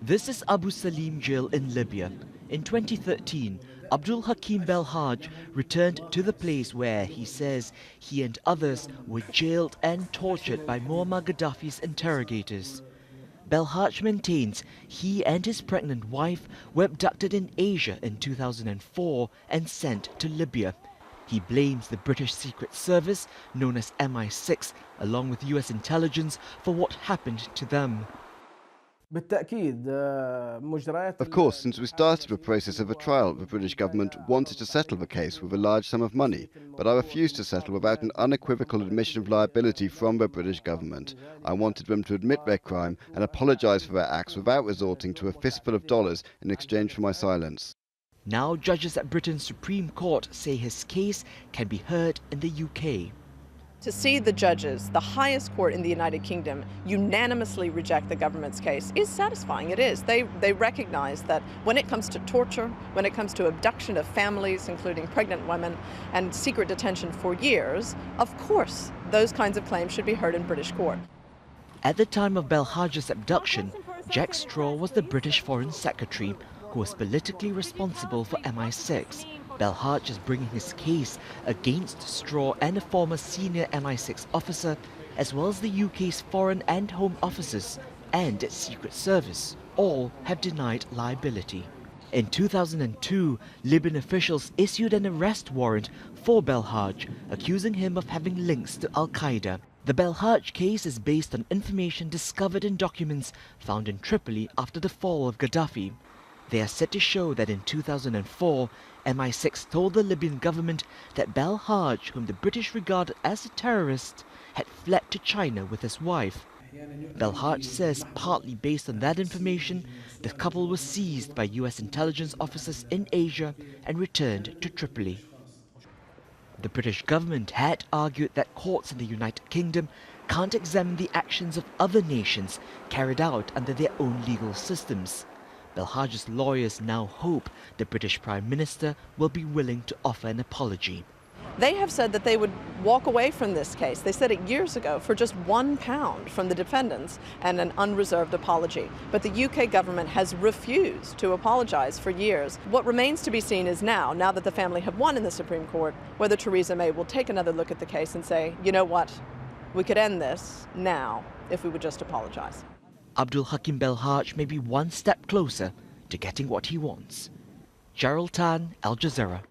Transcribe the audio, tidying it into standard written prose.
This is Abu Salim jail in Libya. In 2013, Abdul Hakim Belhaj returned to the place where he says he and others were jailed and tortured by Muammar Gaddafi's interrogators. Belhaj maintains he and his pregnant wife were abducted in Asia in 2004 and sent to Libya. He blames the British Secret Service, known as MI6, along with US intelligence, for what happened to them. Of course, since we started the process of a trial, the British government wanted to settle the case with a large sum of money, but I refused to settle without an unequivocal admission of liability from the British government. I wanted them to admit their crime and apologise for their acts without resorting to a fistful of dollars in exchange for my silence. Now judges at Britain's Supreme Court say his case can be heard in the UK. To see the judges, the highest court in the United Kingdom, unanimously reject the government's case is satisfying. It is. They recognize that when it comes to torture, when it comes to abduction of families, including pregnant women, and secret detention for years, of course, those kinds of claims should be heard in British court. At the time of Belhaj's abduction, Jack Straw was the British Foreign Secretary, who was politically responsible for MI6. Belhaj is bringing his case against Straw and a former senior MI6 officer, as well as the UK's Foreign and Home Offices and its Secret Service. All have denied liability. In 2002, Libyan officials issued an arrest warrant for Belhaj, accusing him of having links to Al-Qaeda. The Belhaj case is based on information discovered in documents found in Tripoli after the fall of Gaddafi. They are said to show that in 2004, MI6 told the Libyan government that Belhaj, whom the British regarded as a terrorist, had fled to China with his wife. Belhaj says partly based on that information, the couple was seized by US intelligence officers in Asia and returned to Tripoli. The British government had argued that courts in the United Kingdom can't examine the actions of other nations carried out under their own legal systems. Belhaj's lawyers now hope the British Prime Minister will be willing to offer an apology. They have said that they would walk away from this case. They said it years ago for just £1 from the defendants and an unreserved apology. But the UK government has refused to apologise for years. What remains to be seen is now that the family have won in the Supreme Court, whether Theresa May will take another look at the case and say, you know what, we could end this now if we would just apologise. Abdul Hakim Belhaj may be one step closer to getting what he wants. Gerald, Al Jazeera.